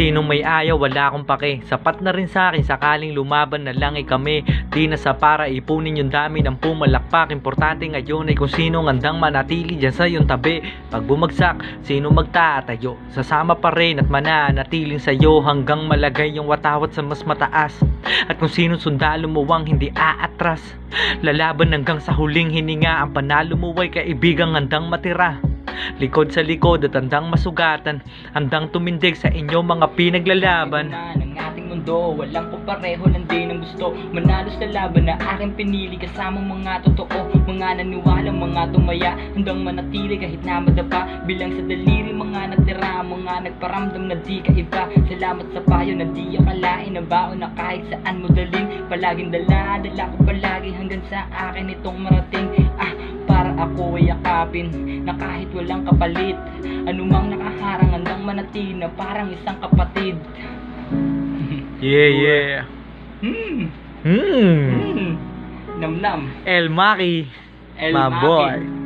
Sinong may ayaw, wala akong pake. Sapat na rin sa akin, sakaling lumaban na lang kami. Di na sa para ipunin yung dami ng pumalakpak. Importante ngayon ay kung sinong handang manatili dyan sa iyong tabi. Pag bumagsak, sino magtatayo? Sasama pa rin at mananatiling sa'yo hanggang malagay yung watawat sa mas mataas. At kung sinong sundalo mo ang hindi aatras, lalaban hanggang sa huling hininga. Ang panalo mo ay kaibigang handang matira. Likod sa likod at handang masugatan, handang tumindig sa inyo mga pinaglalaban. Ng ating mundo, walang kapareho lang din ang gusto manalo sa laban na aking pinili. Kasamang mga totoo, mga naniwalang mga tumaya, handang manatili kahit na madapa. Bilang sa daliri mga natira, mga nagparamdam na di kaiba. Salamat sa payo na di akalain na baon na kahit saan mo daling. Palaging dala ko palagi hanggang sa akin itong marating. Para ako ay yakapin na kahit walang kapalit, anumang nakaharang handang manatili na parang isang kapatid. Yeah. Nam-nam. El Maki, El my Maki. boy.